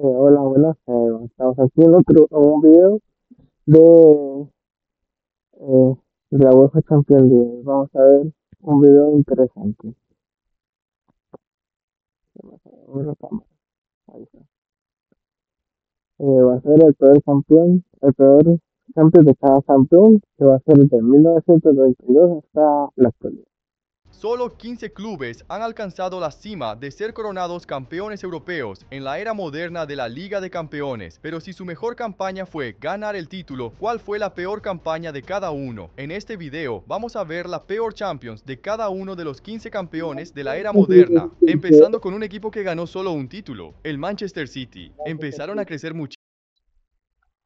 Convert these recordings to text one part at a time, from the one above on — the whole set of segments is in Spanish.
Hola, buenas. Estamos aquí en un video de, eh, de la UEFA Champions League. Vamos a ver un video interesante. Vamos a ver la cámara. Ahí está. Va a ser el peor campeón de cada campeón, que va a ser de 1992 hasta la actualidad. Solo 15 clubes han alcanzado la cima de ser coronados campeones europeos en la era moderna de la Liga de Campeones. Pero si su mejor campaña fue ganar el título, ¿cuál fue la peor campaña de cada uno? En este video vamos a ver la peor Champions de cada uno de los 15 campeones de la era moderna, empezando con un equipo que ganó solo un título, el Manchester City. Empezaron a crecer mucho.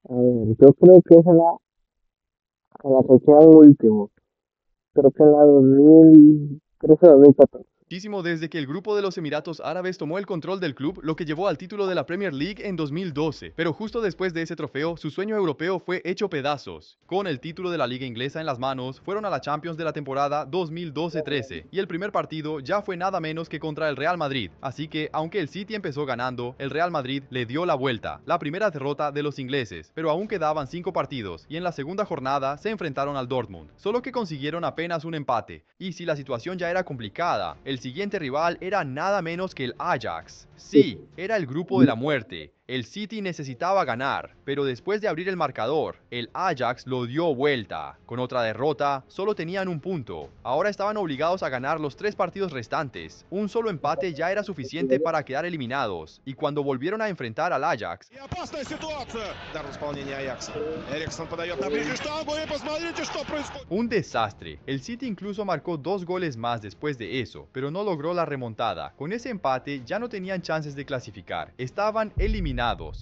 A ver, yo creo que es en la que queda último. Creo que en la 2013-2014. Muchísimo desde que el grupo de los Emiratos Árabes tomó el control del club, lo que llevó al título de la Premier League en 2012. Pero justo después de ese trofeo, su sueño europeo fue hecho pedazos. Con el título de la Liga Inglesa en las manos, fueron a la Champions de la temporada 2012-13, y el primer partido ya fue nada menos que contra el Real Madrid. Así que, aunque el City empezó ganando, el Real Madrid le dio la vuelta, la primera derrota de los ingleses, pero aún quedaban 5 partidos, y en la segunda jornada se enfrentaron al Dortmund, solo que consiguieron apenas un empate. Y si la situación ya era complicada, el siguiente rival era nada menos que el Ajax. Sí, era el grupo de la muerte. El City necesitaba ganar, pero después de abrir el marcador, el Ajax lo dio vuelta. Con otra derrota, solo tenían un punto. Ahora estaban obligados a ganar los 3 partidos restantes. Un solo empate ya era suficiente para quedar eliminados. Y cuando volvieron a enfrentar al Ajax, un desastre. El City incluso marcó 2 goles más después de eso, pero no logró la remontada. Con ese empate ya no tenían chances de clasificar. Estaban eliminados.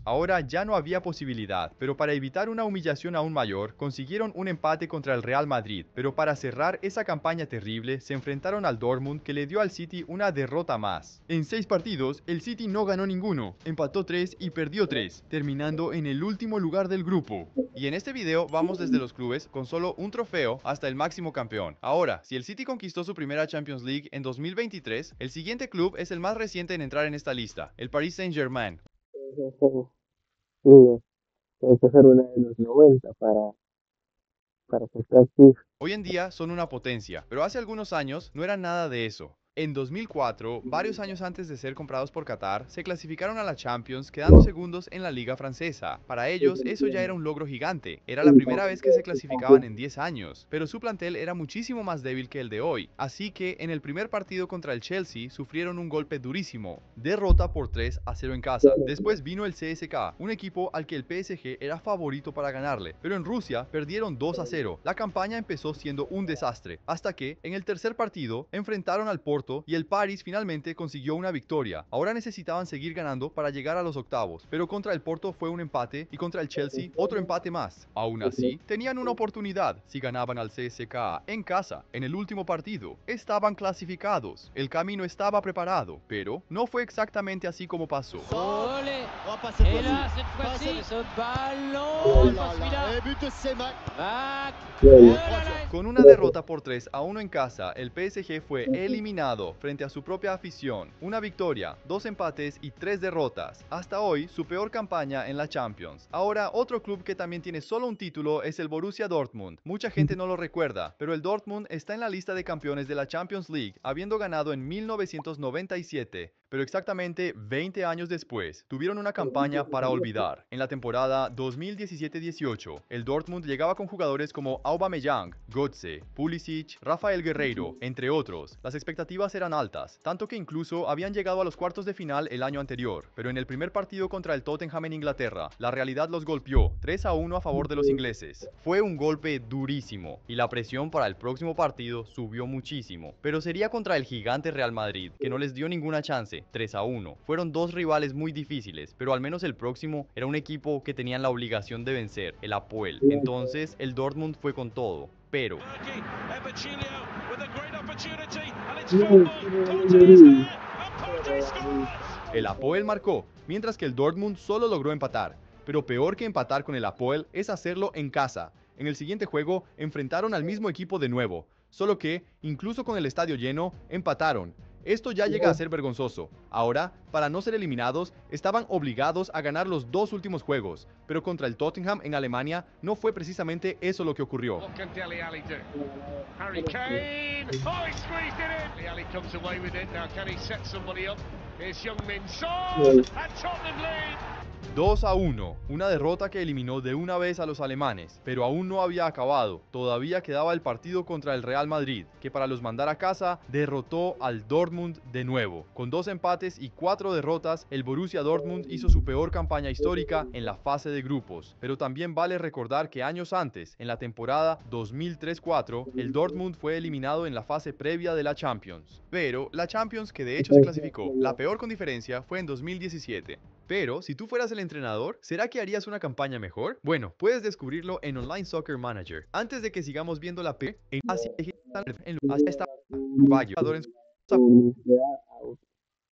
Ahora ya no había posibilidad, pero para evitar una humillación aún mayor, consiguieron un empate contra el Real Madrid. Pero para cerrar esa campaña terrible, se enfrentaron al Dortmund, que le dio al City una derrota más. En 6 partidos, el City no ganó ninguno, empató 3 y perdió 3, terminando en el último lugar del grupo. Y en este video vamos desde los clubes con solo un trofeo hasta el máximo campeón. Ahora, si el City conquistó su primera Champions League en 2023, el siguiente club es el más reciente en entrar en esta lista, el Paris Saint-Germain. Sí, tiene que ser una de los 90 para que esté aquí. Hoy en día son una potencia, pero hace algunos años no eran nada de eso. En 2004, varios años antes de ser comprados por Qatar, se clasificaron a la Champions quedando segundos en la liga francesa. Para ellos, eso ya era un logro gigante. Era la primera vez que se clasificaban en 10 años, pero su plantel era muchísimo más débil que el de hoy. Así que, en el primer partido contra el Chelsea, sufrieron un golpe durísimo. Derrota por 3-0 en casa. Después vino el CSKA, un equipo al que el PSG era favorito para ganarle. Pero en Rusia, perdieron 2-0. La campaña empezó siendo un desastre, hasta que, en el tercer partido, enfrentaron al Porto y el Paris finalmente consiguió una victoria. Ahora necesitaban seguir ganando para llegar a los octavos, pero contra el Porto fue un empate y contra el Chelsea otro empate más. Aún así, tenían una oportunidad si ganaban al CSKA en casa en el último partido. Estaban clasificados, el camino estaba preparado, pero no fue exactamente así como pasó. Olé. Et là, cette fois-ci, ce ballon, Con una derrota por 3-1 en casa, el PSG fue eliminado frente a su propia afición. Una victoria, 2 empates y 3 derrotas. Hasta hoy, su peor campaña en la Champions. Ahora, otro club que también tiene solo un título es el Borussia Dortmund. Mucha gente no lo recuerda, pero el Dortmund está en la lista de campeones de la Champions League, habiendo ganado en 1997. Pero exactamente 20 años después, tuvieron una campaña para olvidar. En la temporada 2017-18, el Dortmund llegaba con jugadores como Aubameyang, Götze, Pulisic, Rafael Guerreiro, entre otros. Las expectativas eran altas, tanto que incluso habían llegado a los cuartos de final el año anterior. Pero en el primer partido contra el Tottenham en Inglaterra, la realidad los golpeó, 3-1 a favor de los ingleses. Fue un golpe durísimo, y la presión para el próximo partido subió muchísimo. Pero sería contra el gigante Real Madrid, que no les dio ninguna chance. 3-1. Fueron 2 rivales muy difíciles, pero al menos el próximo era un equipo que tenían la obligación de vencer, el Apoel. Entonces el Dortmund fue con todo, pero el Apoel marcó, mientras que el Dortmund solo logró empatar. Pero peor que empatar con el Apoel es hacerlo en casa. En el siguiente juego enfrentaron al mismo equipo de nuevo, solo que, incluso con el estadio lleno, empataron. Esto ya llega a ser vergonzoso. Ahora, para no ser eliminados, estaban obligados a ganar los dos últimos juegos, pero contra el Tottenham en Alemania no fue precisamente eso lo que ocurrió. What can Dele Alli do? Harry Kane! Oh, he squeezed it in! Dele Alli comes away with it. Now can he set somebody up? Here's Young-Min Son! And Tottenham lead! 2-1, una derrota que eliminó de una vez a los alemanes, pero aún no había acabado. Todavía quedaba el partido contra el Real Madrid, que para los mandar a casa derrotó al Dortmund de nuevo. Con 2 empates y 4 derrotas, el Borussia Dortmund hizo su peor campaña histórica en la fase de grupos. Pero también vale recordar que años antes, en la temporada 2003-4, el Dortmund fue eliminado en la fase previa de la Champions. Pero la Champions, que de hecho se clasificó la peor con diferencia, fue en 2017. Pero, si tú fueras el entrenador, ¿será que harías una campaña mejor? Bueno, puedes descubrirlo en Online Soccer Manager. Antes de que sigamos viendo la P, en Asia está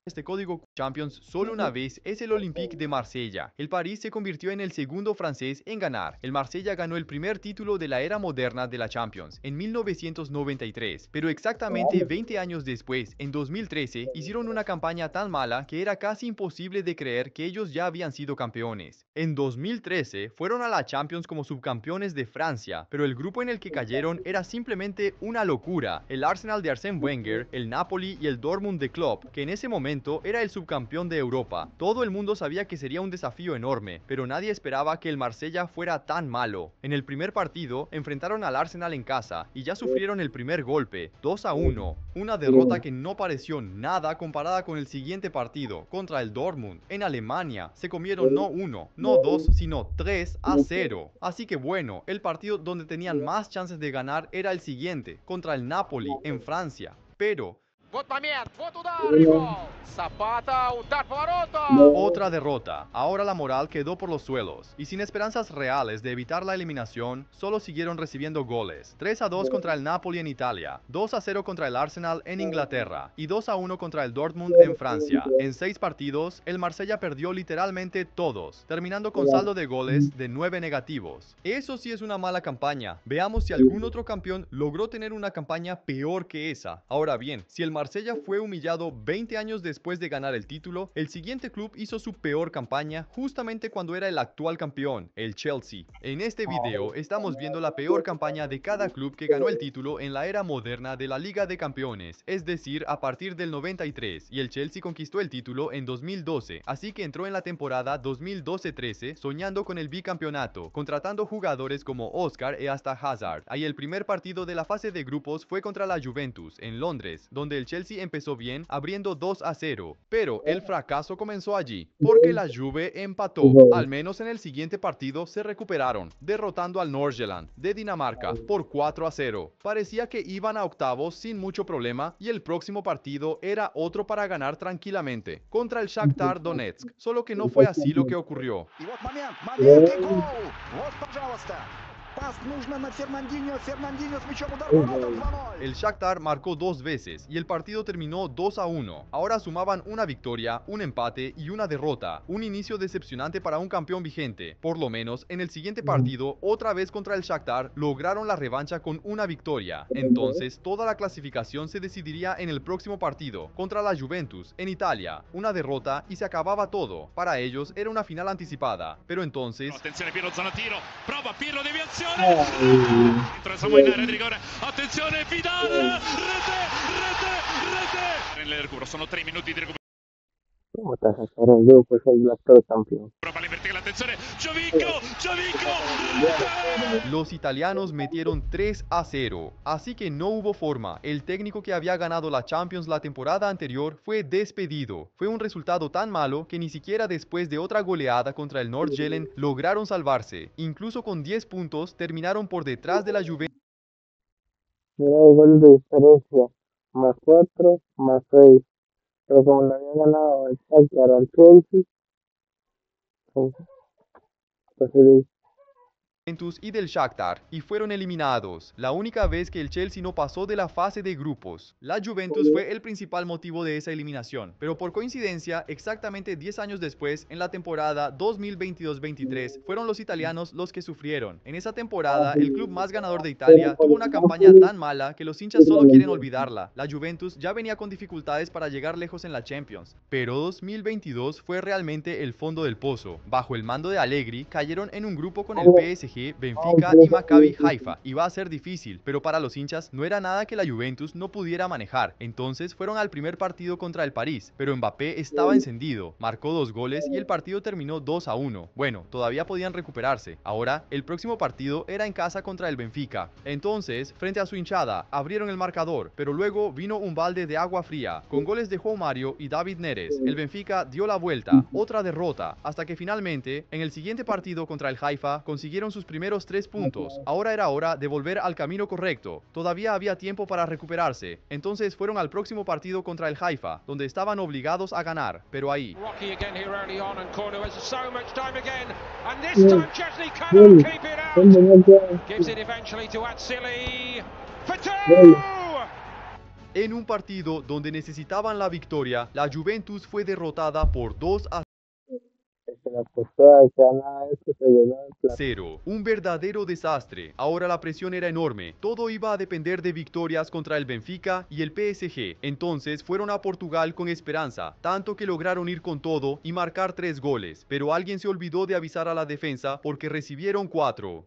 este código Champions solo una vez es el Olympique de Marsella. El París se convirtió en el segundo francés en ganar. El Marsella ganó el primer título de la era moderna de la Champions en 1993, pero exactamente 20 años después, en 2013, hicieron una campaña tan mala que era casi imposible de creer que ellos ya habían sido campeones. En 2013 fueron a la Champions como subcampeones de Francia, pero el grupo en el que cayeron era simplemente una locura. El Arsenal de Arsène Wenger, el Napoli y el Dortmund de Klopp, que en ese momento era el subcampeón de Europa. Todo el mundo sabía que sería un desafío enorme, pero nadie esperaba que el Marsella fuera tan malo. En el primer partido, enfrentaron al Arsenal en casa y ya sufrieron el primer golpe, 2-1. Una derrota que no pareció nada comparada con el siguiente partido, contra el Dortmund. En Alemania, se comieron no 1, no 2, sino 3-0. Así que bueno, el partido donde tenían más chances de ganar era el siguiente, contra el Napoli, en Francia. Pero Вот момент, вот удар и гол! Запата, удар по воротам! otra derrota. Ahora la moral quedó por los suelos, y sin esperanzas reales de evitar la eliminación, solo siguieron recibiendo goles. 3-2 contra el Napoli en Italia, 2-0 contra el Arsenal en Inglaterra, y 2-1 contra el Dortmund en Francia. En 6 partidos, el Marsella perdió literalmente todos, terminando con saldo de goles de 9 negativos. Eso sí es una mala campaña. Veamos si algún otro campeón logró tener una campaña peor que esa. Ahora bien, si el Marsella fue humillado 20 años después de ganar el título, el siguiente club hizo su peor campaña justamente cuando era el actual campeón, el Chelsea. En este video estamos viendo la peor campaña de cada club que ganó el título en la era moderna de la Liga de Campeones, es decir, a partir del 93, y el Chelsea conquistó el título en 2012, así que entró en la temporada 2012-13 soñando con el bicampeonato, contratando jugadores como Oscar y hasta Hazard. Ahí el primer partido de la fase de grupos fue contra la Juventus, en Londres, donde el Chelsea empezó bien, abriendo 2-0, pero el fracaso comenzó allí, porque la Juve empató. Al menos en el siguiente partido se recuperaron, derrotando al Nordsjælland de Dinamarca por 4-0. Parecía que iban a octavos sin mucho problema, y el próximo partido era otro para ganar tranquilamente, contra el Shakhtar Donetsk, solo que no fue así lo que ocurrió. И вот момент и гол! Вот, пожалуйста! Пас нужно на Фернандинho, Фернандинho с мячом, удар по воротам, 2-0! El Shakhtar marcó 2 veces y el partido terminó 2-1. Ahora sumaban una victoria, un empate y una derrota. Un inicio decepcionante para un campeón vigente. Por lo menos en el siguiente partido, otra vez contra el Shakhtar, lograron la revancha con una victoria. Entonces toda la clasificación se decidiría en el próximo partido, contra la Juventus, en Italia. Una derrota y se acababa todo. Para ellos era una final anticipada. Pero entonces... Attenzione Pirlo, zona tiro, prova Pirlo, deviazione, entramos in area di rigore, attenzione Vidal, rete, nel recupero, sono 3 minuti di recupero, ¿Cómo te sacar el grupo? Es el actual campeón. palla invertita, attenzione, Giovinco, rete! Los italianos metieron 3-0, así que no hubo forma. El técnico que había ganado la Champions la temporada anterior fue despedido. Fue un resultado tan malo que ni siquiera después de otra goleada contra el Nordsjælland lograron salvarse. Incluso con 10 puntos terminaron por detrás de la Juventus. Mira el gol de diferencia. Más 4, más 6. Pero como le había ganado el Shakhtar al Chelsea, pues y del Shakhtar y fueron eliminados, la única vez que el Chelsea no pasó de la fase de grupos. La Juventus fue el principal motivo de esa eliminación, pero por coincidencia, exactamente 10 años después, en la temporada 2022-23, fueron los italianos los que sufrieron. En esa temporada, el club más ganador de Italia tuvo una campaña tan mala que los hinchas solo quieren olvidarla. La Juventus ya venía con dificultades para llegar lejos en la Champions, pero 2022 fue realmente el fondo del pozo. Bajo el mando de Allegri, cayeron en un grupo con el PSG, Benfica y Maccabi Haifa. Iba a ser difícil, pero para los hinchas no era nada que la Juventus no pudiera manejar. Entonces fueron al primer partido contra el París, pero Mbappé estaba encendido, marcó 2 goles y el partido terminó 2-1. Bueno, todavía podían recuperarse. Ahora, el próximo partido era en casa contra el Benfica. Entonces, frente a su hinchada, abrieron el marcador, pero luego vino un balde de agua fría, con goles de João Mario y David Neres. El Benfica dio la vuelta, otra derrota, hasta que finalmente, en el siguiente partido contra el Haifa, consiguieron sus primeros 3 puntos. Ahora era hora de volver al camino correcto. Todavía había tiempo para recuperarse. Entonces fueron al próximo partido contra el Haifa, donde estaban obligados a ganar, pero ahí en un partido donde necesitaban la victoria, la Juventus fue derrotada por 2-0. Un verdadero desastre. Ahora la presión era enorme. Todo iba a depender de victorias contra el Benfica y el PSG. Entonces fueron a Portugal con esperanza, tanto que lograron ir con todo y marcar 3 goles. Pero alguien se olvidó de avisar a la defensa porque recibieron 4.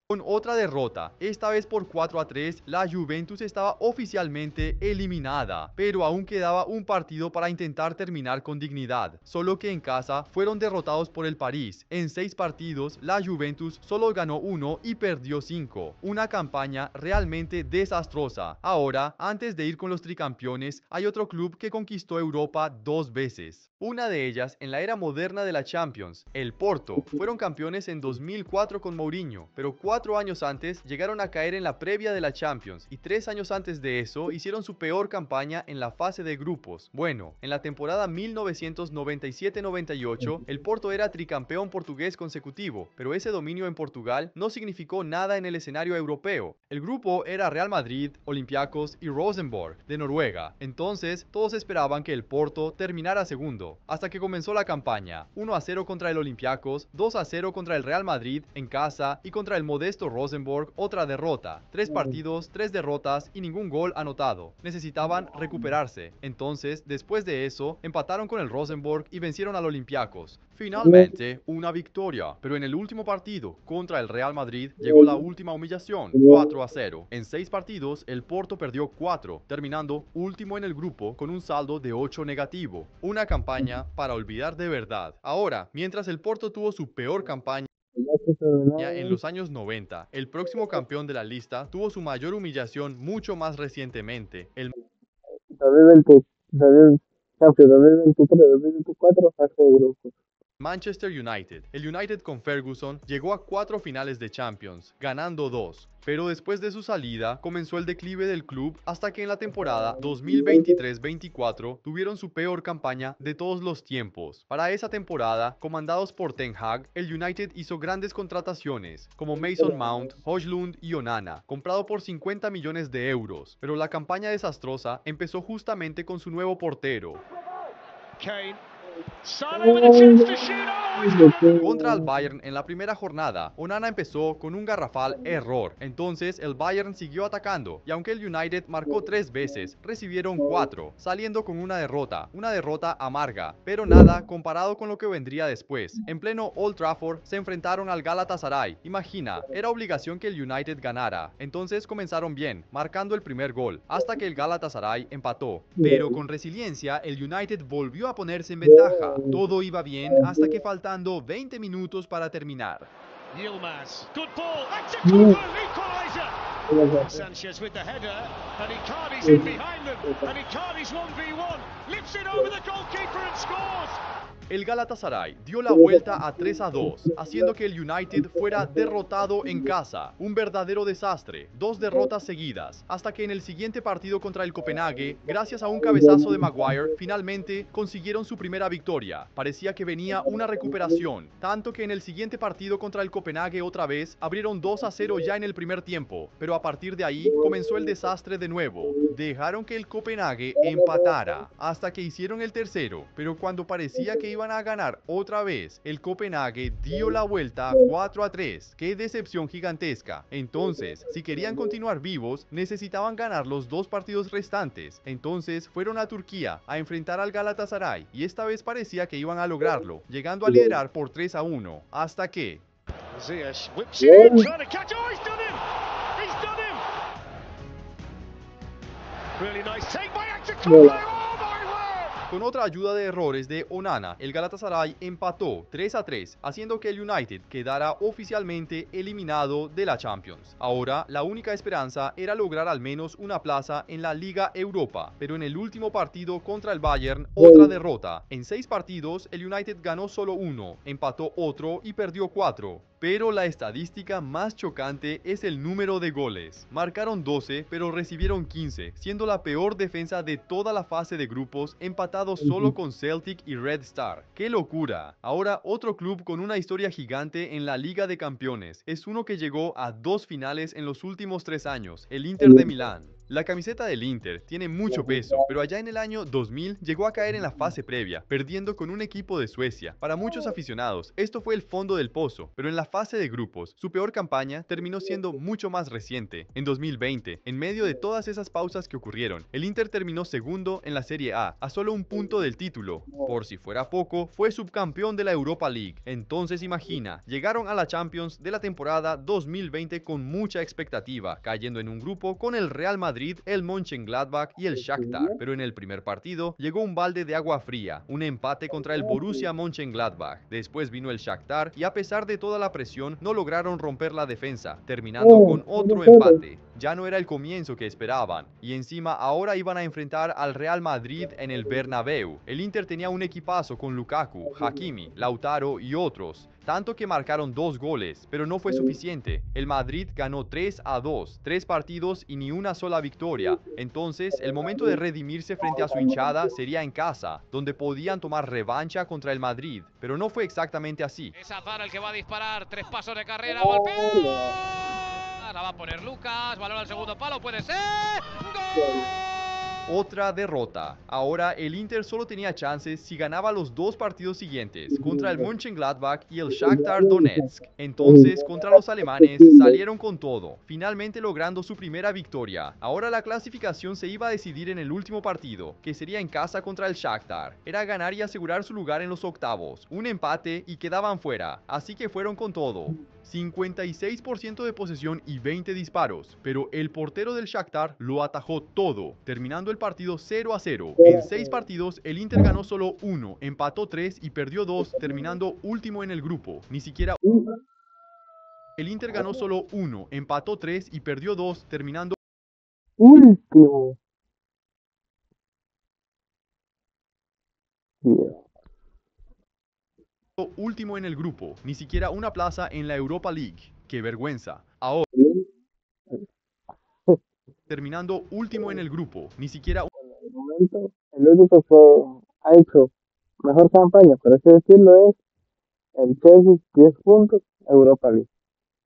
Con otra derrota, esta vez por 4-3, la Juventus estaba oficialmente eliminada, pero aún quedaba un partido para intentar terminar con dignidad, solo que en casa fueron derrotados por el París. En 6 partidos, la Juventus solo ganó 1 y perdió 5, una campaña realmente desastrosa. Ahora, antes de ir con los tricampeones, hay otro club que conquistó Europa 2 veces. Una de ellas en la era moderna de la Champions, el Porto. Fueron campeones en 2004 con Mourinho, pero 4 años antes llegaron a caer en la previa de la Champions y 3 años antes de eso hicieron su peor campaña en la fase de grupos. Bueno, en la temporada 1997-98 el Porto era tricampeón portugués consecutivo, pero ese dominio en Portugal no significó nada en el escenario europeo. El grupo era Real Madrid, Olympiacos y Rosenborg de Noruega. Entonces todos esperaban que el Porto terminara segundo, hasta que comenzó la campaña. 1-0 contra el Olympiacos, 2-0 contra el Real Madrid en casa y contra el modesto Rosenborg otra derrota. 3 partidos, 3 derrotas y ningún gol anotado. Necesitaban recuperarse. Entonces, después de eso, empataron con el Rosenborg y vencieron al Olympiacos. Finalmente, una victoria, pero en el último partido contra el Real Madrid llegó la última humillación, 4-0. En 6 partidos, el Porto perdió 4, terminando último en el grupo con un saldo de 8 negativo. Una campaña para olvidar de verdad. Ahora, mientras el Porto tuvo su peor campaña en los años 90, el próximo campeón de la lista tuvo su mayor humillación mucho más recientemente. El 2023-2024 fase de grupos. Manchester United. El United con Ferguson llegó a 4 finales de Champions, ganando 2. Pero después de su salida, comenzó el declive del club hasta que en la temporada 2023-24 tuvieron su peor campaña de todos los tiempos. Para esa temporada, comandados por Ten Hag, el United hizo grandes contrataciones, como Mason Mount, Højlund y Onana, comprado por 50 millones de euros. Pero la campaña desastrosa empezó justamente con su nuevo portero. Kane. Salah with a chance to shoot. Contra el Bayern en la primera jornada, Onana empezó con un garrafal error. Entonces el Bayern siguió atacando y aunque el United marcó 3 veces, recibieron 4, saliendo con una derrota amarga, pero nada comparado con lo que vendría después. En pleno Old Trafford se enfrentaron al Galatasaray. Imagina, era obligación que el United ganara. Entonces comenzaron bien, marcando el primer gol, hasta que el Galatasaray empató. Pero con resiliencia, el United volvió a ponerse en ventaja. Todo iba bien hasta que faltando 20 minutos para terminar. Yilmaz, good ball, that's a goal, equaliser. Sanchez with the header, and Icardi's in behind them, and Icardi's 1v1, lifts it over the goalkeeper and scores. el Galatasaray dio la vuelta a 3-2, haciendo que el United fuera derrotado en casa. Un verdadero desastre, 2 derrotas seguidas, hasta que en el siguiente partido contra el Copenhague, gracias a un cabezazo de Maguire, finalmente consiguieron su primera victoria. Parecía que venía una recuperación, tanto que en el siguiente partido contra el Copenhague otra vez abrieron 2-0 ya en el primer tiempo, pero a partir de ahí comenzó el desastre de nuevo. Dejaron que el Copenhague empatara hasta que hicieron el tercero, pero cuando parecía que iban a ganar otra vez, el Copenhague dio la vuelta 4-3. ¡Qué decepción gigantesca! Entonces, si querían continuar vivos, necesitaban ganar los 2 partidos restantes. Entonces fueron a Turquía a enfrentar al Galatasaray y esta vez parecía que iban a lograrlo, llegando a liderar por 3-1, hasta que Ziyech whips it in, trying to catch. Oh, he's done him! He's done him! Really nice take by Hector Conway. Oh my word! con otra ayuda de errores de Onana, el Galatasaray empató 3-3, haciendo que el United quedara oficialmente eliminado de la Champions. Ahora, la única esperanza era lograr al menos una plaza en la Liga Europa, pero en el último partido contra el Bayern, otra derrota. En 6 partidos, el United ganó solo 1, empató otro y perdió 4. Pero la estadística más chocante es el número de goles. Marcaron 12, pero recibieron 15, siendo la peor defensa de toda la fase de grupos, empatados solo con Celtic y Red Star. ¡Qué locura! Ahora otro club con una historia gigante en la Liga de Campeones. Es uno que llegó a 2 finales en los últimos 3 años, el Inter de Milán. La camiseta del Inter tiene mucho peso, pero allá en el año 2000 llegó a caer en la fase previa, perdiendo con un equipo de Suecia. Para muchos aficionados, esto fue el fondo del pozo, pero en la fase de grupos, su peor campaña terminó siendo mucho más reciente. En 2020, en medio de todas esas pausas que ocurrieron, el Inter terminó segundo en la Serie A, a solo un punto del título. Por si fuera poco, fue subcampeón de la Europa League. Entonces imagina, llegaron a la Champions de la temporada 2020 con mucha expectativa, cayendo en un grupo con el Real Madrid, el Mönchengladbach y el Shakhtar, pero en el primer partido llegó un balde de agua fría, un empate contra el Borussia Mönchengladbach. Después vino el Shakhtar y a pesar de toda la presión no lograron romper la defensa, terminando con otro empate. Ya no era el comienzo que esperaban, y encima ahora iban a enfrentar al Real Madrid en el Bernabéu. El Inter tenía un equipazo con Lukaku, Hakimi, Lautaro y otros, tanto que marcaron 2 goles, pero no fue suficiente. El Madrid ganó 3-2, 3 partidos y ni una sola victoria. Entonces, el momento de redimirse frente a su hinchada sería en casa, donde podían tomar revancha contra el Madrid, pero no fue exactamente así. Es Hazard el que va a disparar, 3 pasos de carrera, golpea. La va a poner Lucas, balón al segundo palo, puede ser. ¡Gol! Otra derrota. Ahora el Inter solo tenía chances si ganaba los 2 partidos siguientes, contra el Mönchengladbach y el Shakhtar Donetsk. Entonces, contra los alemanes, salieron con todo, finalmente logrando su primera victoria. Ahora la clasificación se iba a decidir en el último partido, que sería en casa contra el Shakhtar. Era ganar y asegurar su lugar en los octavos. Un empate y quedaban fuera, así que fueron con todo. 56% de posesión y 20 disparos, pero el portero del Shakhtar lo atajó todo, terminando el partido 0-0. En 6 partidos, el Inter ganó solo 1, empató 3 y perdió 2, terminando último en el grupo. Ni siquiera... El Inter ganó solo 1, empató 3 y perdió 2, terminando... Último. último en el grupo, ni siquiera una plaza en la Europa League. ¡Qué vergüenza! Ahora, terminando último en el grupo, ni siquiera... En el momento, el único que ha hecho mejor campaña, por así decirlo, es el Chelsea, 10 puntos, Europa League.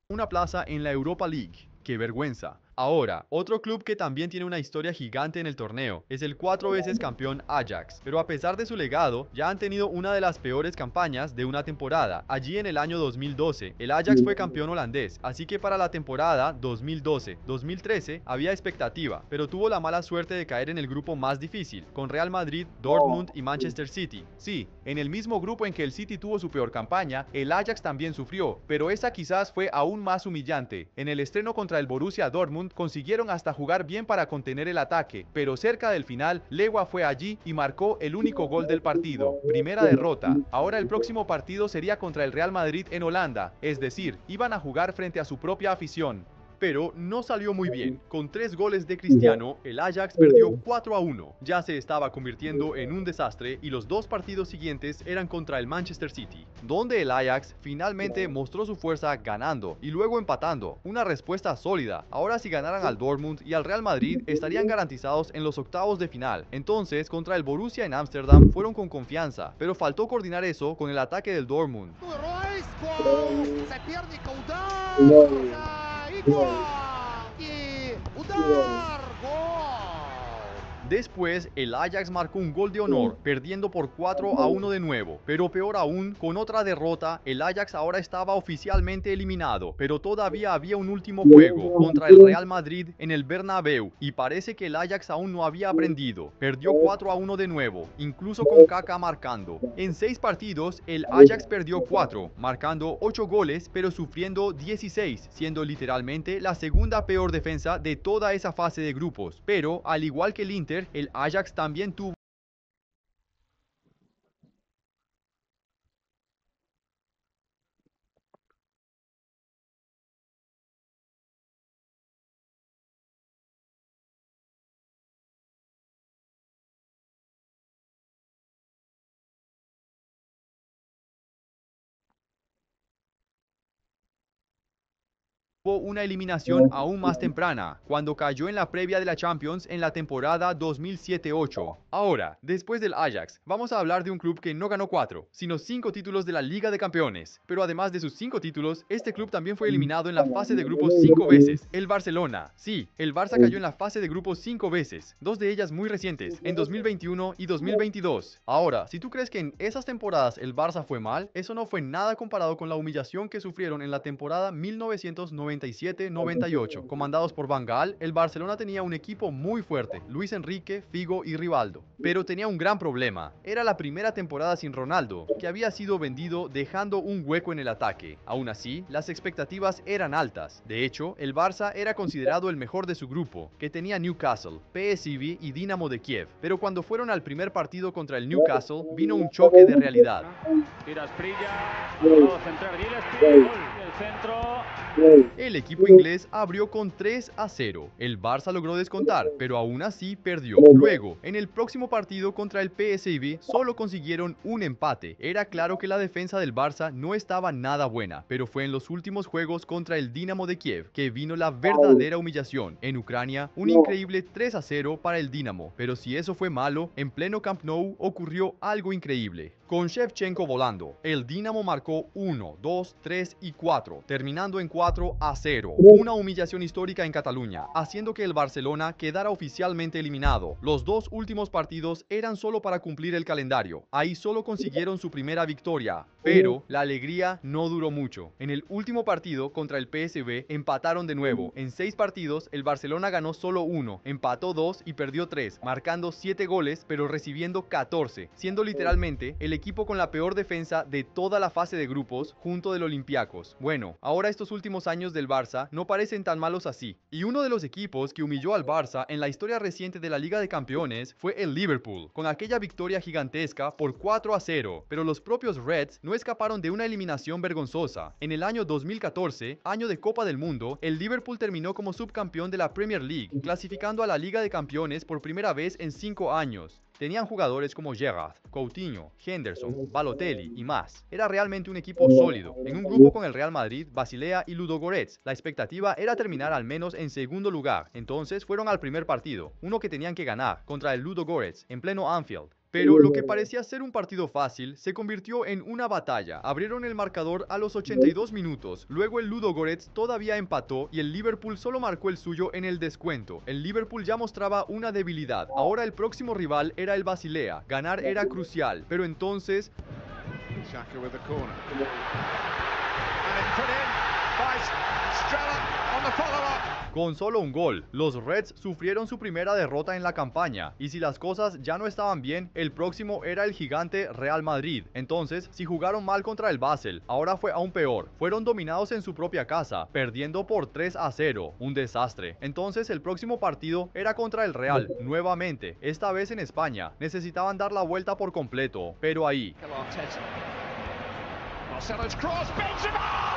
Una plaza en la Europa League. ¡Qué vergüenza! Ahora, otro club que también tiene una historia gigante en el torneo es el 4 veces campeón Ajax, pero a pesar de su legado, ya han tenido una de las peores campañas de una temporada. Allí en el año 2012, el Ajax fue campeón holandés, así que para la temporada 2012-2013 había expectativa, pero tuvo la mala suerte de caer en el grupo más difícil, con Real Madrid, Dortmund y Manchester City. Sí, en el mismo grupo en que el City tuvo su peor campaña, el Ajax también sufrió, pero esa quizás fue aún más humillante. En el estreno contra el Borussia Dortmund, consiguieron hasta jugar bien para contener el ataque, pero cerca del final, Lewa fue allí y marcó el único gol del partido. Primera derrota. Ahora el próximo partido sería contra el Real Madrid en Holanda, es decir, iban a jugar frente a su propia afición. pero no salió muy bien. Con 3 goles de Cristiano, el Ajax perdió 4-1. Ya se estaba convirtiendo en un desastre y los 2 partidos siguientes eran contra el Manchester City, donde el Ajax finalmente mostró su fuerza ganando y luego empatando. Una respuesta sólida. Ahora si ganaran al Dortmund y al Real Madrid estarían garantizados en los octavos de final. Entonces contra el Borussia en Ámsterdam fueron con confianza, pero faltó coordinar eso con el ataque del Dortmund. Después, el Ajax marcó un gol de honor, perdiendo por 4-1 de nuevo. Pero peor aún, con otra derrota, el Ajax ahora estaba oficialmente eliminado. Pero todavía había un último juego contra el Real Madrid en el Bernabéu. Y parece que el Ajax aún no había aprendido. Perdió 4-1 de nuevo, incluso con Kaká marcando. En 6 partidos, el Ajax perdió 4, marcando 8 goles, pero sufriendo 16, siendo literalmente la segunda peor defensa de toda esa fase de grupos. Pero, al igual que el Inter, el Ajax también tuvo una eliminación aún más temprana, cuando cayó en la previa de la Champions en la temporada 2007-8. Ahora, después del Ajax, vamos a hablar de un club que no ganó 4, sino 5 títulos de la Liga de Campeones. Pero además de sus 5 títulos, este club también fue eliminado en la fase de grupos 5 veces. El Barcelona. Sí, el Barça cayó en la fase de grupos 5 veces, 2 de ellas muy recientes, en 2021 y 2022. Ahora, si tú crees que en esas temporadas el Barça fue mal, eso no fue nada comparado con la humillación que sufrieron en la temporada 1997-98. Comandados por Van Gaal, el Barcelona tenía un equipo muy fuerte, Luis Enrique, Figo y Rivaldo. Pero tenía un gran problema. Era la primera temporada sin Ronaldo, que había sido vendido dejando un hueco en el ataque. Aún así, las expectativas eran altas. De hecho, el Barça era considerado el mejor de su grupo, que tenía Newcastle, PSV y Dinamo de Kiev. Pero cuando fueron al primer partido contra el Newcastle, vino un choque de realidad. El equipo inglés abrió con 3-0. El Barça logró descontar, pero aún así perdió. Luego, en el próximo partido contra el PSV, solo consiguieron un empate. Era claro que la defensa del Barça no estaba nada buena, pero fue en los últimos juegos contra el Dinamo de Kiev que vino la verdadera humillación. En Ucrania, un increíble 3-0 para el Dinamo. Pero si eso fue malo, en pleno Camp Nou ocurrió algo increíble. Con Shevchenko volando, el Dinamo marcó 1, 2, 3 y 4, terminando en 4-0. Una humillación histórica en Cataluña, haciendo que el Barcelona quedara oficialmente eliminado. Los 2 últimos partidos eran solo para cumplir el calendario. Ahí solo consiguieron su primera victoria, pero la alegría no duró mucho. En el último partido contra el PSV empataron de nuevo. En 6 partidos, el Barcelona ganó solo 1, empató 2 y perdió 3, marcando 7 goles, pero recibiendo 14, siendo literalmente el equipo con la peor defensa de toda la fase de grupos, junto del Olympiacos. Bueno, ahora estos últimos años del Barça no parecen tan malos así. Y uno de los equipos que humilló al Barça en la historia reciente de la Liga de Campeones fue el Liverpool, con aquella victoria gigantesca por 4-0. Pero los propios Reds no escaparon de una eliminación vergonzosa. En el año 2014, año de Copa del Mundo, el Liverpool terminó como subcampeón de la Premier League, clasificando a la Liga de Campeones por primera vez en 5 años. Tenían jugadores como Gerrard, Coutinho, Henderson, Balotelli y más. Era realmente un equipo sólido, en un grupo con el Real Madrid, Basilea y Ludogorets. La expectativa era terminar al menos en segundo lugar, entonces fueron al primer partido, uno que tenían que ganar, contra el Ludogorets, en pleno Anfield. Pero lo que parecía ser un partido fácil se convirtió en una batalla. Abrieron el marcador a los 82 minutos. Luego el Ludogorets todavía empató y el Liverpool solo marcó el suyo en el descuento. El Liverpool ya mostraba una debilidad. Ahora el próximo rival era el Basilea. Ganar era crucial. Pero entonces... Xhaka with the corner. And it's put in by Strella on the follow-up. Con solo un gol, los Reds sufrieron su primera derrota en la campaña, y si las cosas ya no estaban bien, el próximo era el gigante Real Madrid. Entonces, si jugaron mal contra el Basel, ahora fue aún peor. Fueron dominados en su propia casa, perdiendo por 3-0, un desastre. Entonces, el próximo partido era contra el Real, nuevamente, esta vez en España. Necesitaban dar la vuelta por completo, pero ahí... Marcelo's cross, Benzema!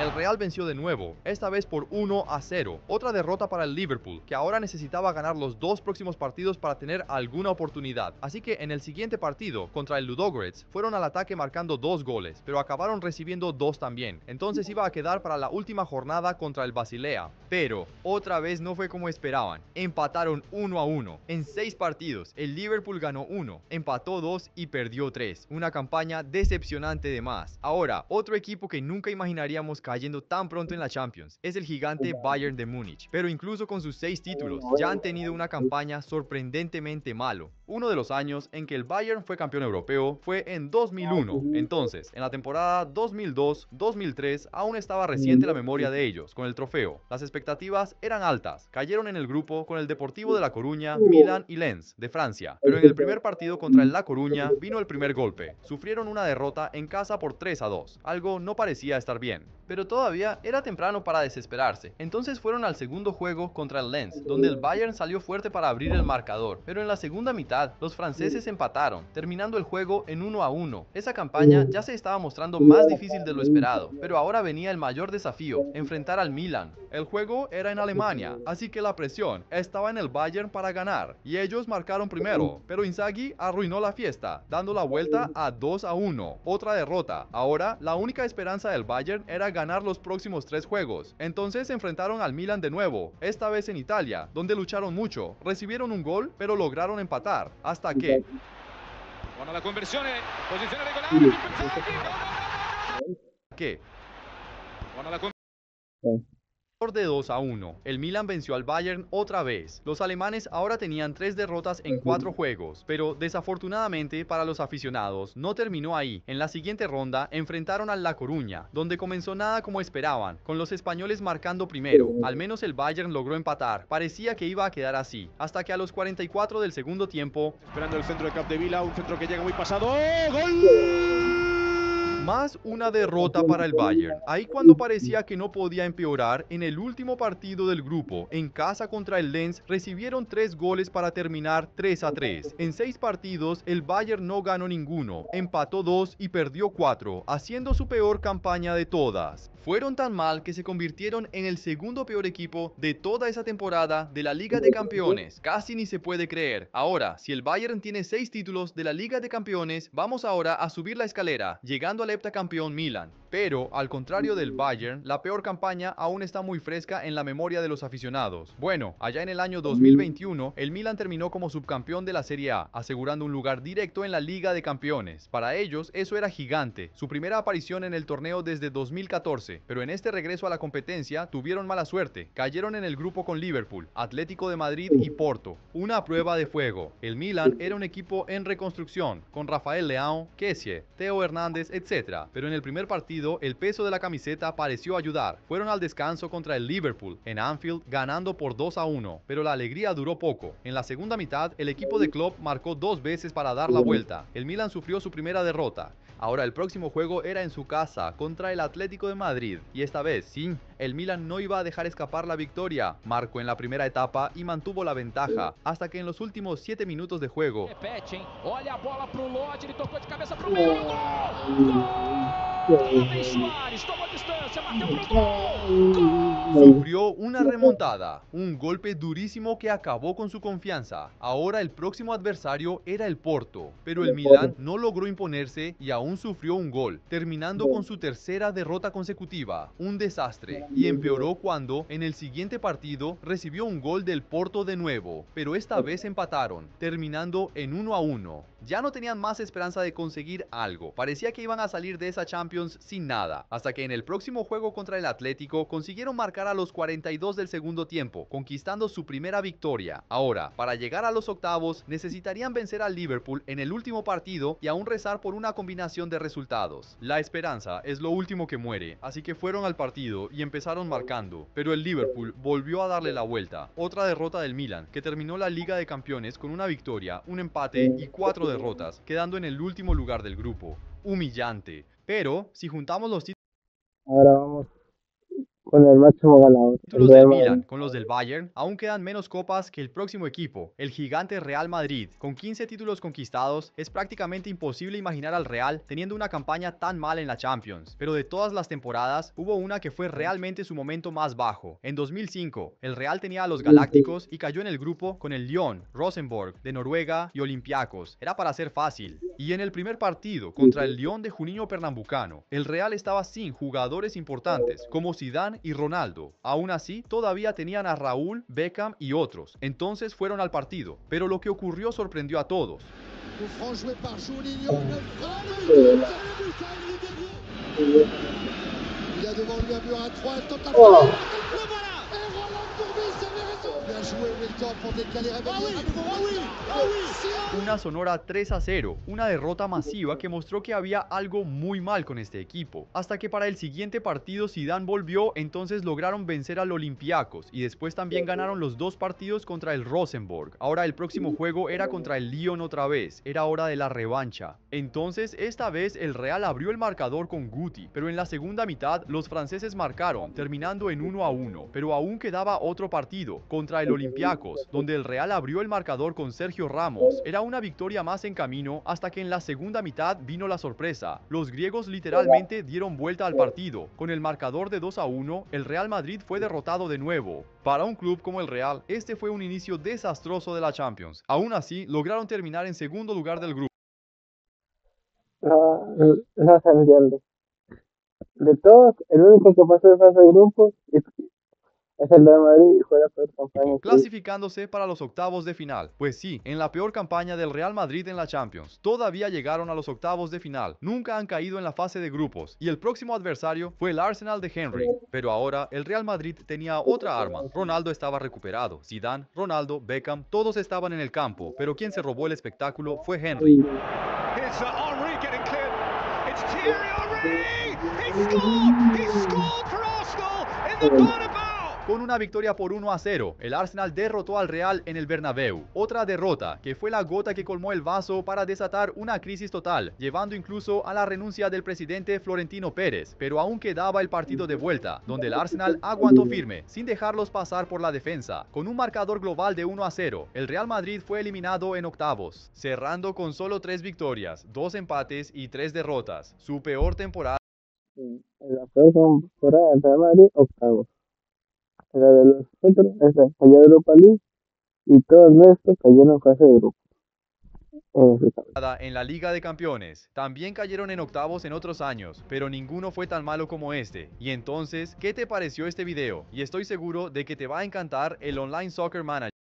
El Real venció de nuevo, esta vez por 1-0, otra derrota para el Liverpool, que ahora necesitaba ganar los dos próximos partidos para tener alguna oportunidad. Así que en el siguiente partido, contra el Ludogorets, fueron al ataque marcando 2 goles, pero acabaron recibiendo 2 también. Entonces iba a quedar para la última jornada contra el Basilea. Pero, otra vez no fue como esperaban. Empataron 1-1. En 6 partidos, el Liverpool ganó 1, empató 2 y perdió 3. Una campaña decepcionante de más. Ahora, otro equipo que nunca imaginaríamos cayendo tan pronto en la Champions es el gigante Bayern de Múnich. Pero incluso con sus 6 títulos, ya han tenido una campaña sorprendentemente malo. Uno de los años en que el Bayern fue campeón europeo fue en 2001. Entonces, en la temporada 2002-2003 aún estaba reciente la memoria de ellos con el trofeo. Las expectativas eran altas. Cayeron en el grupo con el Deportivo de La Coruña, Milan y Lens de Francia. Pero en el primer partido contra el La Coruña vino el primer golpe. Sufrieron una derrota en casa por 3-2. Algo no parecía estar bien. Pero todavía era temprano para desesperarse. Entonces fueron al segundo juego contra el Lens, donde el Bayern salió fuerte para abrir el marcador. Pero en la segunda mitad, los franceses empataron, terminando el juego en 1-1. Esa campaña ya se estaba mostrando más difícil de lo esperado, pero ahora venía el mayor desafío, enfrentar al Milan. El juego era en Alemania, así que la presión estaba en el Bayern para ganar, y ellos marcaron primero, pero Inzaghi arruinó la fiesta, dando la vuelta a 2-1, otra derrota. Ahora, la única esperanza del Bayern era ganar los próximos 3 juegos. Entonces se enfrentaron al Milan de nuevo, esta vez en Italia, donde lucharon mucho, recibieron un gol, pero lograron empatar, hasta que... Buona la conversione, posizione regolare, ¿Qué? buona la De 2-1. El Milan venció al Bayern otra vez. Los alemanes ahora tenían 3 derrotas en 4 juegos, pero desafortunadamente para los aficionados no terminó ahí. En la siguiente ronda enfrentaron al La Coruña, donde comenzó nada como esperaban, con los españoles marcando primero. Al menos el Bayern logró empatar. Parecía que iba a quedar así, hasta que a los 44 del segundo tiempo, Esperando el centro de Capdevila, un centro que llega muy pasado. ¡Oh, gol! más una derrota para el Bayern. Ahí cuando parecía que no podía empeorar, en el último partido del grupo, en casa contra el Lens, recibieron 3 goles para terminar 3-3. En 6 partidos, el Bayern no ganó ninguno, empató 2 y perdió 4, haciendo su peor campaña de todas. Fueron tan mal que se convirtieron en el segundo peor equipo de toda esa temporada de la Liga de Campeones. Casi ni se puede creer. Ahora, si el Bayern tiene 6 títulos de la Liga de Campeones, vamos ahora a subir la escalera, llegando al heptacampeón Milan. Pero, al contrario del Bayern, la peor campaña aún está muy fresca en la memoria de los aficionados. Bueno, allá en el año 2021, el Milan terminó como subcampeón de la Serie A, asegurando un lugar directo en la Liga de Campeones. Para ellos, eso era gigante, su primera aparición en el torneo desde 2014, pero en este regreso a la competencia tuvieron mala suerte. Cayeron en el grupo con Liverpool, Atlético de Madrid y Porto. Una prueba de fuego. El Milan era un equipo en reconstrucción, con Rafael Leão, Kessie, Theo Hernández, etc. Pero en el primer partido, el peso de la camiseta pareció ayudar. Fueron al descanso contra el Liverpool, en Anfield, ganando por 2-1, pero la alegría duró poco. En la segunda mitad, el equipo de Klopp marcó 2 veces para dar la vuelta. El Milan sufrió su primera derrota. Ahora el próximo juego era en su casa, contra el Atlético de Madrid, y esta vez, sí, el Milan no iba a dejar escapar la victoria. Marcó en la primera etapa y mantuvo la ventaja, hasta que en los últimos 7 minutos de juego, Repete, hein? Olha a bola pro Lodge, ele tocou de cabeça pro meio, gol! Gol! Vem Suárez, tomou distância, bateu pro gol! Gol! sufrió una remontada, un golpe durísimo que acabó con su confianza. Ahora el próximo adversario era el Porto, pero el Milan no logró imponerse y aún sufrió un gol, terminando con su tercera derrota consecutiva. Un desastre, y empeoró cuando, en el siguiente partido, recibió un gol del Porto de nuevo, pero esta vez empataron, terminando en 1-1. Ya no tenían más esperanza de conseguir algo, parecía que iban a salir de esa Champions sin nada, hasta que en el próximo juego contra el Atlético consiguieron marcar a los 42 del segundo tiempo, conquistando su primera victoria. Ahora, para llegar a los octavos, necesitarían vencer al Liverpool en el último partido y aún rezar por una combinación de resultados. La esperanza es lo último que muere, así que fueron al partido y empezaron marcando, pero el Liverpool volvió a darle la vuelta. Otra derrota del Milan, que terminó la Liga de Campeones con una victoria, un empate y 4 derrotas, quedando en el último lugar del grupo. Humillante. Pero, si juntamos los títulos... Ahora vamos con el máximo ganador, el títulos Real del Madrid. Milan con los del Bayern, aún quedan menos copas que el próximo equipo, el gigante Real Madrid. Con 15 títulos conquistados, es prácticamente imposible imaginar al Real teniendo una campaña tan mala en la Champions. Pero de todas las temporadas, hubo una que fue realmente su momento más bajo. En 2005, el Real tenía a los Galácticos y cayó en el grupo con el Lyon, Rosenborg de Noruega y Olympiacos. Era para ser fácil. Y en el primer partido contra el Lyon de Juninho Pernambucano, el Real estaba sin jugadores importantes como Zidane y Ronaldo. Aún así, todavía tenían a Raúl, Beckham y otros. Entonces fueron al partido, pero lo que ocurrió sorprendió a todos. Una sonora 3-0, una derrota masiva que mostró que había algo muy mal con este equipo. Hasta que para el siguiente partido Zidane volvió, entonces lograron vencer al Olympiacos y después también ganaron los 2 partidos contra el Rosenborg. Ahora el próximo juego era contra el Lyon otra vez, era hora de la revancha. Entonces esta vez el Real abrió el marcador con Guti, pero en la segunda mitad los franceses marcaron, terminando en 1-1, pero aún quedaba otro partido contra el Olympiacos, donde el Real abrió el marcador con Sergio Ramos. Era una victoria más en camino hasta que en la segunda mitad vino la sorpresa. Los griegos literalmente dieron vuelta al partido. Con el marcador de 2-1, el Real Madrid fue derrotado de nuevo. Para un club como el Real, este fue un inicio desastroso de la Champions. Aún así, lograron terminar en segundo lugar del grupo. No se entiende. De todos, el único que pasó de fase de grupos es el Real Madrid y fue la peor campaña. Clasificándose para los octavos de final. Pues sí, en la peor campaña del Real Madrid en la Champions. Todavía llegaron a los octavos de final. Nunca han caído en la fase de grupos. Y el próximo adversario fue el Arsenal de Henry. Pero ahora el Real Madrid tenía otra arma. Ronaldo estaba recuperado. Zidane, Ronaldo, Beckham, todos estaban en el campo. Pero quien se robó el espectáculo fue Henry. Here's Henry getting cleared. It's Thierry Henry. He scored. He scored for Arsenal in the Bernabeu. Con una victoria por 1-0, el Arsenal derrotó al Real en el Bernabéu. Otra derrota, que fue la gota que colmó el vaso para desatar una crisis total, llevando incluso a la renuncia del presidente Florentino Pérez. Pero aún quedaba el partido de vuelta, donde el Arsenal aguantó firme, sin dejarlos pasar por la defensa. Con un marcador global de 1-0, el Real Madrid fue eliminado en octavos, cerrando con solo 3 victorias, 2 empates y 3 derrotas. Su peor temporada. En la peor temporada del Real Madrid, octavos. La de los otros, esa cayó de Europa League y todo el resto cayeron en fase de grupo. En la Liga de Campeones. También cayeron en octavos en otros años, pero ninguno fue tan malo como este. Y entonces, ¿qué te pareció este video? Y estoy seguro de que te va a encantar el Online Soccer Manager.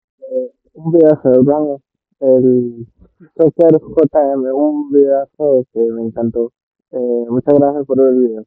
Un videazo, vamos, el Soccer JM, un videazo que me encantó. Muchas gracias por ver el video.